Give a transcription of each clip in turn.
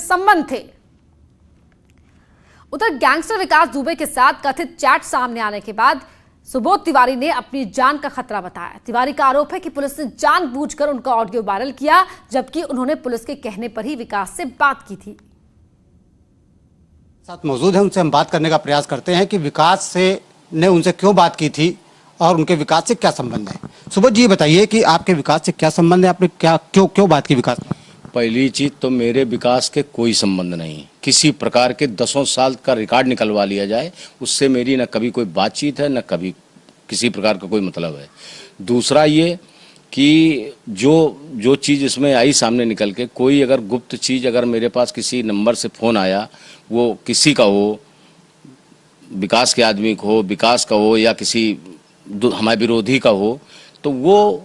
संबंध थे। उधर गैंगस्टर विकास दुबे के साथ कथित चैट सामने आने के बाद सुबोध तिवारी ने अपनी जान का खतरा बताया। तिवारी का आरोप है कि पुलिस ने जानबूझकर उनका ऑडियो वायरल किया, जबकि उन्होंने पुलिस के कहने पर ही विकास से बात की थी। साथ मौजूद है, उनसे हम बात करने का प्रयास करते हैं कि विकास से ने उनसे क्यों बात की थी और उनके विकास से क्या संबंध है। सुबोध जी, ये बताइए कि आपके विकास से क्या संबंध है, आपने क्या क्यों बात की विकास? पहली चीज तो मेरे विकास के कोई संबंध नहीं, किसी प्रकार के 10 साल का रिकॉर्ड निकलवा लिया जाए, उससे मेरी न कभी कोई बातचीत है, न कभी किसी प्रकार का कोई मतलब है। दूसरा ये कि जो चीज़ इसमें आई सामने निकल के, कोई अगर गुप्त चीज़ अगर मेरे पास किसी नंबर से फ़ोन आया, वो किसी का हो, विकास के आदमी को हो, विकास का हो या किसी हमारे विरोधी का हो, तो वो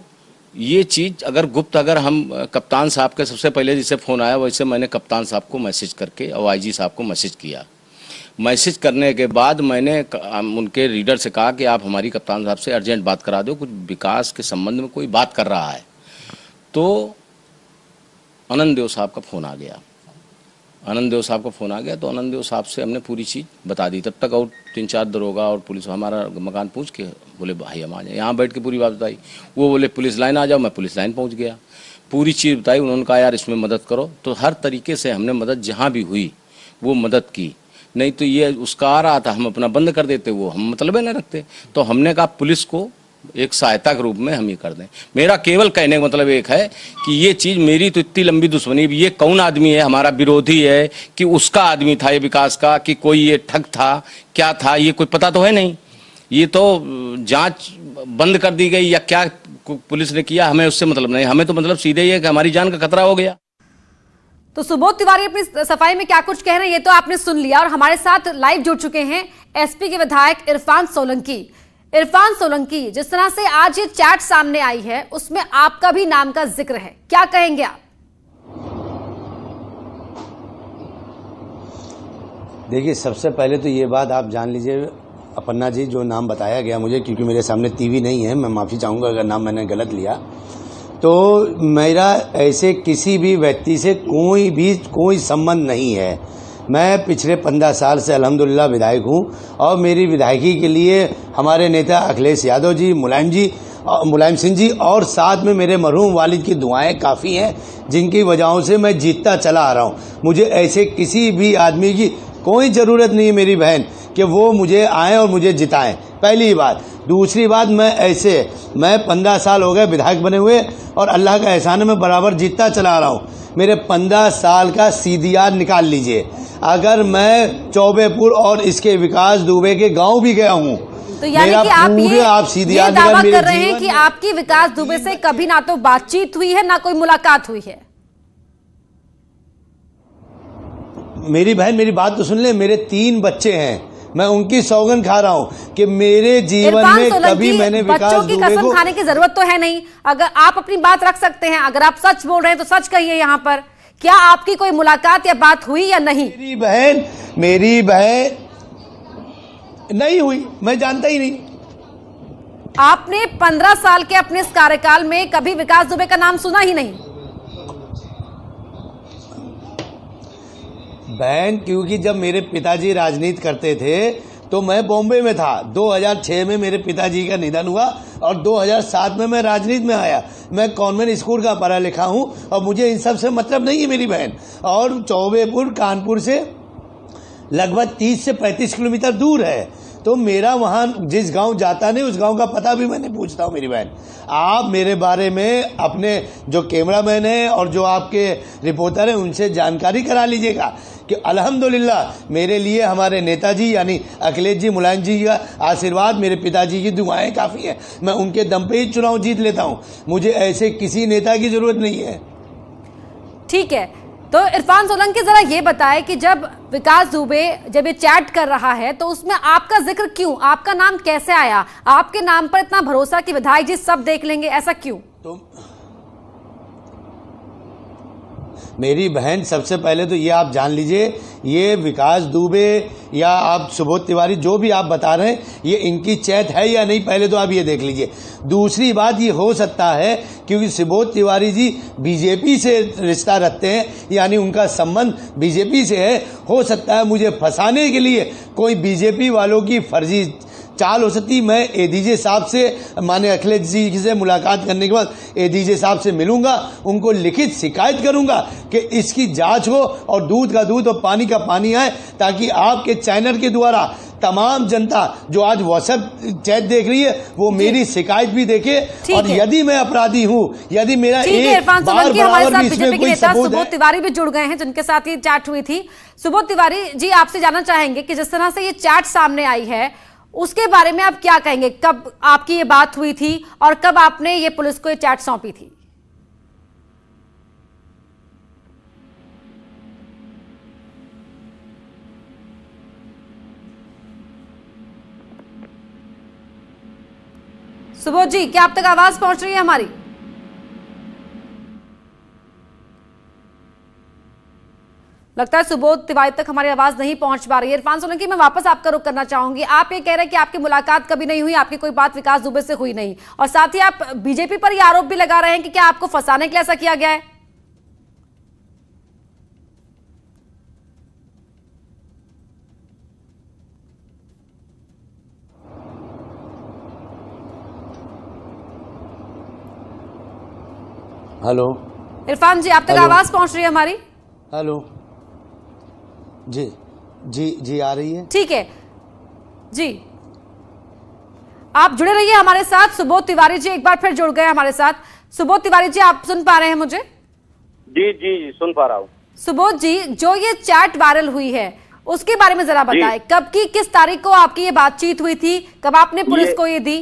ये चीज़ अगर गुप्त अगर हम कप्तान साहब के सबसे पहले जिसे फ़ोन आया वैसे मैंने कप्तान साहब को मैसेज करके और आईजी साहब को मैसेज किया। मैसेज करने के बाद मैंने उनके रीडर से कहा कि आप हमारी कप्तान साहब से अर्जेंट बात करा दो, कुछ विकास के संबंध में कोई बात कर रहा है। तो आनंद देव साहब का फ़ोन आ गया। तो आनंद देव साहब से हमने पूरी चीज़ बता दी। तब तक और 3-4 दरोगा और पुलिस हमारा मकान पूछ के बोले भाई हम आ जाए, यहाँ बैठ के पूरी बात बताई। वो बोले पुलिस लाइन आ जाओ, मैं पुलिस लाइन पहुँच गया, पूरी चीज़ बताई। उन्होंने कहा यार इसमें मदद करो, तो हर तरीके से हमने मदद जहाँ भी हुई वो मदद की। नहीं तो ये उसका आ रहा था, हम अपना बंद कर देते, वो हम मतलब न रखते। तो हमने कहा पुलिस को एक सहायता के रूप में हम ये कर दें। मेरा केवल कहने का मतलब एक है कि ये चीज़ मेरी तो इतनी लंबी दुश्मनी, ये कौन आदमी है, हमारा विरोधी है कि उसका आदमी था ये विकास का, कि कोई ये ठग था, क्या था, ये कोई पता तो है नहीं। ये तो जांच बंद कर दी गई या क्या पुलिस ने किया, हमें उससे मतलब नहीं। हमें तो मतलब सीधे ये कि हमारी जान का खतरा हो गया। तो सुबोध तिवारी अपनी सफाई में क्या कुछ कह रहे हैं ये तो आपने सुन लिया, और हमारे साथ लाइव जुड़ चुके हैं एसपी के विधायक इरफान सोलंकी। इरफान सोलंकी, जिस तरह से आज ये चैट सामने आई है उसमें आपका भी नाम का जिक्र है, क्या कहेंगे आप? देखिए, सबसे पहले तो ये बात आप जान लीजिए, अपन्ना जी जो नाम बताया गया मुझे, क्योंकि मेरे सामने टीवी नहीं है, मैं माफ़ी चाहूँगा अगर नाम मैंने गलत लिया, तो मेरा ऐसे किसी भी व्यक्ति से कोई संबंध नहीं है। मैं पिछले 15 साल से अल्हम्दुलिल्लाह विधायक हूँ और मेरी विधायकी के लिए हमारे नेता अखिलेश यादव जी, मुलायम सिंह जी और साथ में मेरे मरहूम वालिद की दुआएं काफ़ी हैं, जिनकी वजहों से मैं जीतता चला आ रहा हूँ। मुझे ऐसे किसी भी आदमी की कोई ज़रूरत नहीं है मेरी बहन कि वो मुझे आएँ और मुझे जिताएं, पहली बात। दूसरी बात, मैं 15 साल हो गए विधायक बने हुए और अल्लाह का एहसान है मैं बराबर जीतता चला आ रहा हूँ। मेरे 15 साल का सीडीआर निकाल लीजिए। अगर मैं चौबेपुर और इसके विकास दुबे के गांव भी गया हूँ, तो यानी कि आप ये दावा कर रहे हैं कि आपकी विकास दुबे से कभी ना तो बातचीत हुई है ना कोई मुलाकात हुई है? मेरी बहन, मेरी बात तो सुन ले, मेरे 3 बच्चे हैं, मैं उनकी सौगंध खा रहा हूं कि मेरे जीवन में कभी मैंने बच्चों की कसम खाने की जरूरत तो है नहीं। अगर आप अपनी बात रख सकते हैं, अगर आप सच बोल रहे हैं तो सच कहिए। यहाँ पर क्या आपकी कोई मुलाकात या बात हुई या नहीं? मेरी बहन नहीं हुई, मैं जानता ही नहीं। आपने 15 साल के अपने इस कार्यकाल में कभी विकास दुबे का नाम सुना ही नहीं? बहन, क्योंकि जब मेरे पिताजी राजनीति करते थे तो मैं बॉम्बे में था। 2006 में मेरे पिताजी का निधन हुआ और 2007 में मैं राजनीति में आया। मैं कॉन्वेंट स्कूल का पढ़ा लिखा हूं और मुझे इन सब से मतलब नहीं है मेरी बहन। और चौबेपुर कानपुर से लगभग 30 से 35 किलोमीटर दूर है, तो मेरा वहाँ जिस गांव जाता नहीं उस गांव का पता भी मैंने पूछता हूँ मेरी बहन। आप मेरे बारे में अपने जो कैमरामैन हैं और जो आपके रिपोर्टर हैं उनसे जानकारी करा लीजिएगा कि अल्हम्दुलिल्लाह मेरे लिए हमारे नेताजी यानी अखिलेश जी, मुलायम जी का आशीर्वाद, मेरे पिताजी की दुआएं काफ़ी हैं। मैं उनके दम पे ही चुनाव जीत लेता हूँ, मुझे ऐसे किसी नेता की ज़रूरत नहीं है। ठीक है, तो इरफान सोलंकी जरा ये बताए कि जब विकास दुबे जब ये चैट कर रहा है तो उसमें आपका जिक्र क्यों, आपका नाम कैसे आया? आपके नाम पर इतना भरोसा कि विधायक जी सब देख लेंगे, ऐसा क्यों? मेरी बहन, सबसे पहले तो ये आप जान लीजिए, ये विकास दुबे या आप सुबोध तिवारी जो भी आप बता रहे हैं, ये इनकी चैत है या नहीं, पहले तो आप ये देख लीजिए। दूसरी बात, ये हो सकता है क्योंकि सुबोध तिवारी जी बीजेपी से रिश्ता रखते हैं, यानी उनका संबंध बीजेपी से है। हो सकता है मुझे फंसाने के लिए कोई बीजेपी वालों की फर्जी चाल हो सकती। मैं एडीजे साहब से, माने अखिलेश जी से मुलाकात करने के बाद एडीजे साहब से मिलूंगा, उनको लिखित शिकायत करूंगा कि इसकी जांच हो और दूध का दूध और पानी का पानी आए, ताकि आपके चैनल के द्वारा तमाम जनता जो आज व्हाट्सएप चैट देख रही है वो मेरी शिकायत भी देखे, और यदि मैं अपराधी हूं, यदि मेरा एक बार बराबर भी इसमें कोई सबूत है। सुबोध तिवारी भी जुड़ गए हैं जिनके साथ ये चैट हुई थी। सुबोध तिवारी जी, आपसे जानना चाहेंगे कि जिस तरह से ये चैट सामने आई है उसके बारे में आप क्या कहेंगे? कब आपकी ये बात हुई थी और कब आपने ये पुलिस को ये चैट सौंपी थी? सुबोध जी, क्या आप तक आवाज पहुंच रही है हमारी? लगता है सुबोध तिवारी तक हमारी आवाज नहीं पहुंच पा रही है। इरफान सोलंकी, मैं वापस आपका रुख करना चाहूंगी। आप ये कह रहे हैं कि आपकी मुलाकात कभी नहीं हुई, आपकी कोई बात विकास दुबे से हुई नहीं, और साथ ही आप बीजेपी पर ये आरोप भी लगा रहे हैं कि क्या आपको फंसाने के लिए ऐसा किया गया है? हेलो इरफान जी, आप तक आवाज पहुंच रही है हमारी? हेलो जी जी जी, आ रही है। ठीक है जी, आप जुड़े रहिए हमारे साथ। सुबोध तिवारी जी एक बार फिर जुड़ गए हमारे साथ। सुबोध तिवारी जी, आप सुन पा रहे हैं मुझे? जी जी सुन पा रहा हूँ। सुबोध जी, जो ये चैट वायरल हुई है उसके बारे में जरा बताएं। कब की, किस तारीख को आपकी ये बातचीत हुई थी? कब आपने पुलिस को ये दी?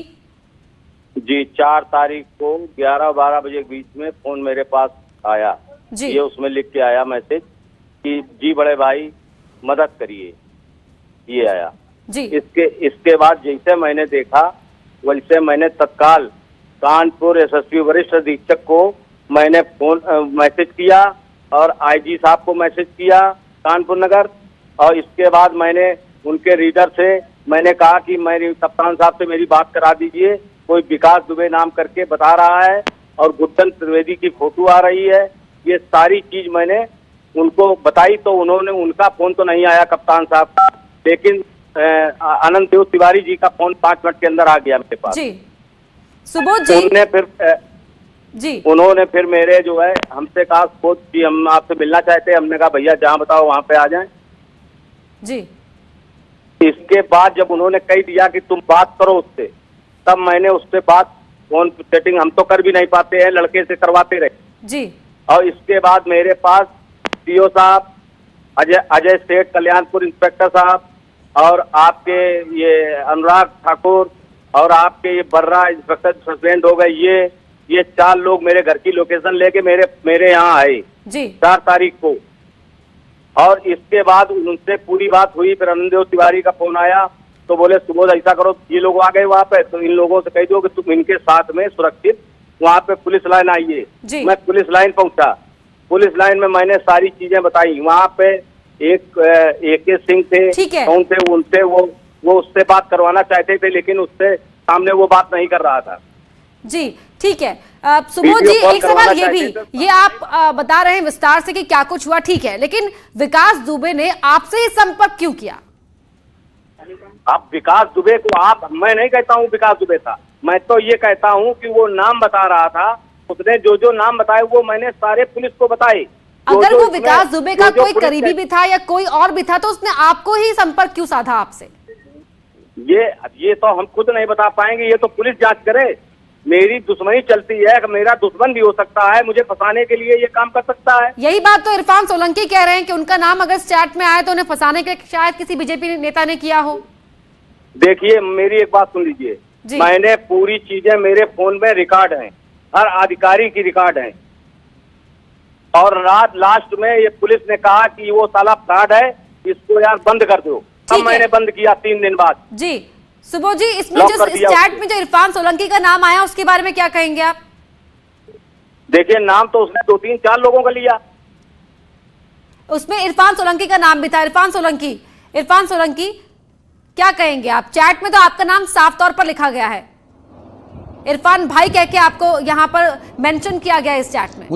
जी, 4 तारीख को 11-12 बजे के बीच में फोन मेरे पास आया जी। ये उसमें लिख के आया मैसेज कि जी बड़े भाई मदद करिए, ये आया जी। इसके बाद जैसे मैंने देखा वैसे मैंने तत्काल कानपुर एसएसपी वरिष्ठ अधीक्षक को मैंने मैसेज किया और आईजी साहब को मैसेज किया कानपुर नगर, और इसके बाद मैंने उनके रीडर से मैंने कहा कि मेरी कप्तान साहब से मेरी बात करा दीजिए, कोई विकास दुबे नाम करके बता रहा है और गुड्डन त्रिवेदी की फोटो आ रही है। ये सारी चीज मैंने उनको बताई तो उन्होंने, उनका फोन तो नहीं आया कप्तान साहब का, लेकिन अनंत देव तिवारी जी का फोन 5 मिनट के अंदर आ गया मेरे पास। जी सुबोध जी, उन्होंने फिर मेरे जो है हमसे कहा सुबोध जी हम आपसे मिलना चाहते हैं। हमने कहा भैया जहाँ बताओ वहां पे आ जाएं जी। इसके बाद जब उन्होंने कह दिया कि तुम बात करो उससे, तब मैंने उससे बात फोन सेटिंग हम तो कर भी नहीं पाते हैं, लड़के से करवाते रहे जी। और इसके बाद मेरे पास सीओ साहब, अजय सेठ, कल्याणपुर इंस्पेक्टर साहब और आपके ये अनुराग ठाकुर और आपके ये बर्रा इंस्पेक्टर सस्पेंड हो गए, ये 4 लोग मेरे घर की लोकेशन लेके मेरे यहाँ आए जी 4 तारीख को। और इसके बाद उनसे पूरी बात हुई। फिर अनंत तिवारी का फोन आया तो बोले सुबोध ऐसा करो, ये लोग आ गए वहाँ पे तो इन लोगों से कह दो कि तुम इनके साथ में सुरक्षित वहाँ पे पुलिस लाइन आइए। मैं पुलिस लाइन पहुंचा। पुलिस लाइन में मैंने सारी चीजें बताई। वहाँ पे एक AK सिंह थे, कौन थे, उनसे वो उससे बात करवाना चाहते थे, लेकिन उससे सामने वो बात नहीं कर रहा था। जी ठीक है। सुबोध जी, एक सवाल ये भी, ये आप बता रहे हैं विस्तार से कि क्या कुछ हुआ, ठीक है, लेकिन विकास दुबे ने आपसे ही संपर्क क्यों किया? अब विकास दुबे को मैं नहीं कहता हूँ विकास दुबे था, मैं तो ये कहता हूँ कि वो नाम बता रहा था। उसने जो नाम बताए वो मैंने सारे पुलिस को बताए। अगर वो विकास दुबे का कोई करीबी भी था या कोई और भी था तो उसने आपको ही संपर्क क्यों साधा आपसे? ये तो हम खुद नहीं बता पाएंगे, ये तो पुलिस जांच करे। मेरी दुश्मनी चलती है, मेरा दुश्मन भी हो सकता है, मुझे फंसाने के लिए ये काम कर सकता है। यही बात तो इरफान सोलंकी कह रहे हैं कि उनका नाम अगर चैट में आया तो उन्हें फंसाने के शायद किसी बीजेपी नेता ने किया हो। देखिए मेरी एक बात सुन लीजिए, मैंने पूरी चीजें मेरे फोन में रिकॉर्ड हैं, हर अधिकारी की रिकॉर्ड है। और रात लास्ट में ये पुलिस ने कहा कि वो साला फ्रॉड है, इसको यार बंद कर दो। अब मैंने बंद किया 3 दिन बाद। जी सुबोध जी, इसमें जो इस चैट में जो इरफान सोलंकी का नाम आया उसके बारे में क्या कहेंगे आप? देखिए नाम तो उसने 2-3-4 लोगों का लिया। उसमें इरफान सोलंकी का नाम भी था। इरफान सोलंकी क्या कहेंगे आप? चैट में तो आपका नाम साफ तौर पर लिखा गया है, इरफान भाई कह के आपको यहां पर मेंशन किया गया है इस चैट में।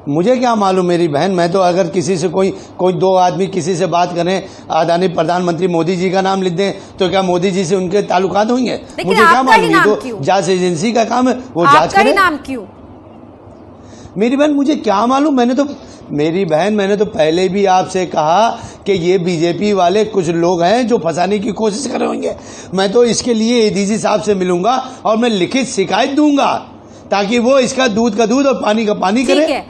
मुझे क्या मालूम मेरी बहन, मैं तो अगर किसी से कोई दो आदमी किसी से बात करें, आदरणीय प्रधानमंत्री मोदी जी का नाम लिख दें, तो क्या मोदी जी से उनके ताल्लुकात होंगे? मुझे क्या मालूम, ये तो जांच एजेंसी का काम है, वो जांच करे। नाम क्यों? मेरी बहन मुझे क्या मालूम, मैंने तो पहले भी आपसे कहा कि ये बीजेपी वाले कुछ लोग हैं जो फंसाने की कोशिश कर रहे होंगे। मैं तो इसके लिए एडीजी साहब से मिलूंगा और मैं लिखित शिकायत दूंगा ताकि वो इसका दूध का दूध और पानी का पानी करे।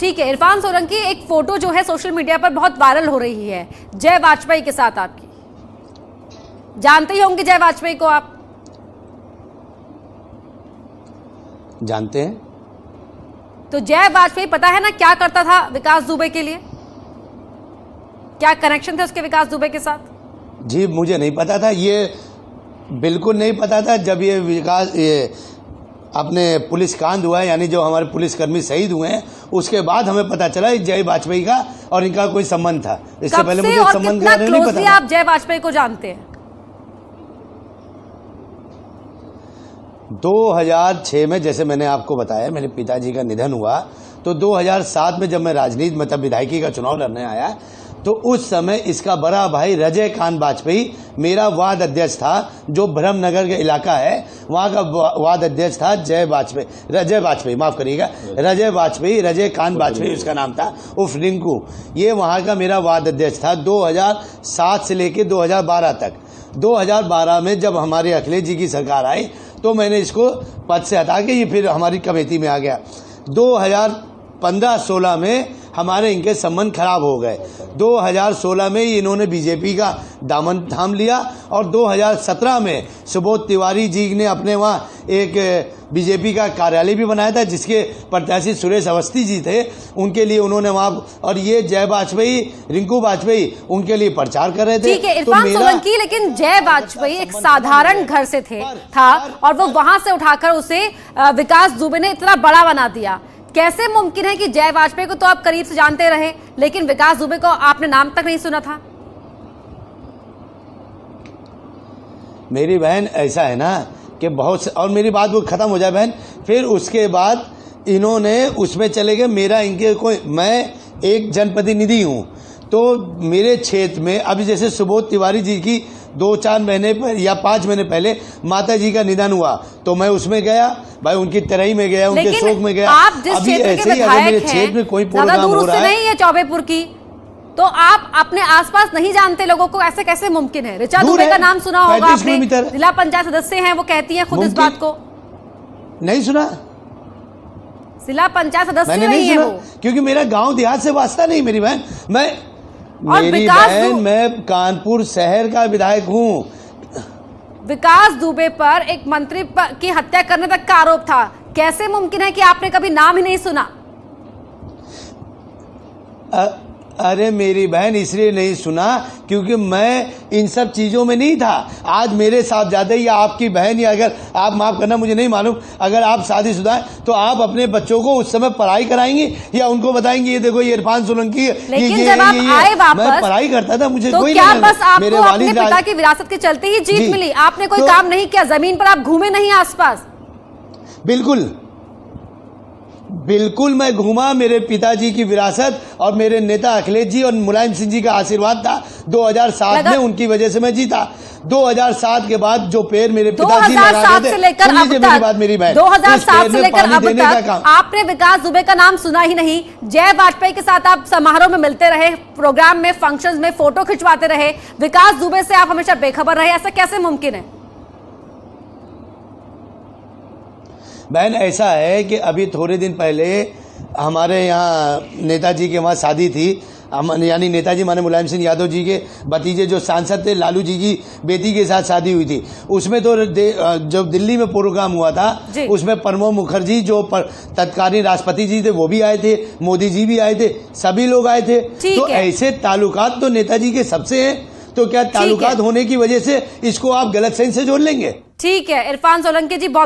ठीक है। इरफान सोलंकी, एक फोटो जो है सोशल मीडिया पर बहुत वायरल हो रही है जय वाजपेयी के साथ आपकी, जानते ही होंगे जय वाजपेयी को आप? जानते हैं। तो जय वाजपेयी पता है ना क्या करता था विकास दुबे के लिए? क्या कनेक्शन थे उसके विकास दुबे के साथ? जी मुझे नहीं पता था, ये बिल्कुल नहीं पता था। जब ये अपने पुलिस कांड हुआ है, यानी जो हमारे पुलिसकर्मी शहीद हुए हैं, उसके बाद हमें पता चला जय वाजपेयी का और इनका कोई संबंध था। इससे पहले मुझे संबंध के बारे में नहीं पता था। आप जय वाजपेयी को जानते हैं? 2006 में जैसे मैंने आपको बताया मेरे पिताजी का निधन हुआ, तो 2007 में जब मैं राजनीति मतलब विधायकी का चुनाव लड़ने आया, तो उस समय इसका बड़ा भाई रजय खान वाजपेयी मेरा वार्ड अध्यक्ष था, जो ब्रह्मनगर का इलाका है वहाँ का वार्ड अध्यक्ष था रजय वाजपेयी, रजय खान वाजपेयी उसका नाम था, उर्फ रिंकू। ये वहाँ का मेरा वार्ड अध्यक्ष था 2007 से लेकर 2012 तक। 2012 में जब हमारे अखिलेश जी की सरकार आई तो मैंने इसको पद से हटा के ये फिर हमारी कमेटी में आ गया। 2015-16 में हमारे इनके संबंध खराब हो गए। 2016 में इन्होंने बीजेपी का दामन थाम लिया और 2017 में सुबोध तिवारी जी ने अपने वहाँ एक बीजेपी का कार्यालय भी बनाया था, जिसके प्रत्याशी सुरेश अवस्थी जी थे, उनके लिए उन्होंने वहाँ, और ये जय वाजपेयी, रिंकू वाजपेयी उनके लिए प्रचार कर रहे थे। ठीक है इरफान सोलंकी, लेकिन जय वाजपेयी एक साधारण घर से था और वो वहां से उठाकर उसे विकास दुबे ने इतना बड़ा बना दिया। कैसे मुमकिन है कि जय वाजपेयी को तो आप करीब से जानते रहे, लेकिन विकास दुबे को आपने नाम तक नहीं सुना था? मेरी बहन ऐसा है ना कि बहुत से, और मेरी बात वो खत्म हो जाए बहन, फिर उसके बाद इन्होंने उसमें चले गए। मेरा इनके कोई, मैं एक जनप्रतिनिधि हूँ, तो मेरे क्षेत्र में अभी जैसे सुबोध तिवारी जी की 2-4 महीने या 5 महीने पहले माता जी का निधन हुआ, तो मैं उसमें गया भाई, उनकी तरही में गया, उनके शोक में गया। आप जिस क्षेत्र के विधायक हैं, में कोई ज्यादा दूर उससे नहीं है चौबेपुर की, तो आप अपने आसपास नहीं जानते लोगों को, ऐसे कैसे मुमकिन है? ऋचा दुबे का नाम सुना होगा आपने, जिला पंचायत सदस्य हैं, वो कहती हैं खुद इस बात को। नहीं सुना? जिला पंचायत सदस्य नहीं है वो, क्योंकि मेरा गांव देहात से वास्ता नहीं मेरी बहन। मैं कानपुर शहर का विधायक हूँ। विकास दुबे पर एक मंत्री की हत्या करने तक का आरोप था, कैसे मुमकिन है कि आपने कभी नाम ही नहीं सुना? अरे मेरी बहन, इसलिए नहीं सुना क्योंकि मैं इन सब चीज़ों में नहीं था। आज मेरे साहबजादे या आपकी बहन, या अगर आप, माफ़ करना मुझे नहीं मालूम, अगर आप शादीशुदा हैं तो आप अपने बच्चों को उस समय पढ़ाई कराएंगी या उनको बताएंगी ये देखो ये इरफान सोलंकी, लेकिन जब आप आए वापस, मैं पढ़ाई करता था, मुझे तो कोई क्या बस आपको अपने पिता की विरासत के चलते ही जीत मिली? आपने कोई काम नहीं किया, जमीन पर आप घूमे नहीं आसपास? बिल्कुल मैं घूमा। मेरे पिताजी की विरासत और मेरे नेता अखिलेश जी और मुलायम सिंह जी का आशीर्वाद था। 2007 में उनकी वजह से मैं जीता। 2007 के बाद जो पेड़ मेरे पिताजी लगा गए थे, से लेकर अब तक, मेरी बहन, 2007 से लेकर अब तक आपने विकास दुबे का नाम सुना ही नहीं। जय वाजपेयी के साथ आप समारोह में मिलते रहे, प्रोग्राम में, फंक्शंस में फोटो खिंचवाते रहे, विकास दुबे से आप हमेशा बेखबर रहे, ऐसा कैसे मुमकिन है? बहन ऐसा है कि अभी थोड़े दिन पहले हमारे यहाँ नेताजी के वहाँ शादी थी, यानी नेताजी माने मुलायम सिंह यादव जी के भतीजे जो सांसद थे, लालू जी की बेटी के साथ शादी हुई थी। उसमें तो जब दिल्ली में प्रोग्राम हुआ था, उसमें प्रणब मुखर्जी जो तत्कालीन राष्ट्रपति जी थे वो भी आए थे, मोदी जी भी आए थे, सभी लोग आए थे। तो ऐसे ताल्लुकात तो नेताजी के सबसे हैं, तो क्या ताल्लुकात होने की वजह से इसको आप गलत सेंस से जोड़ लेंगे? ठीक है इरफान सोलंकी जी, बहुत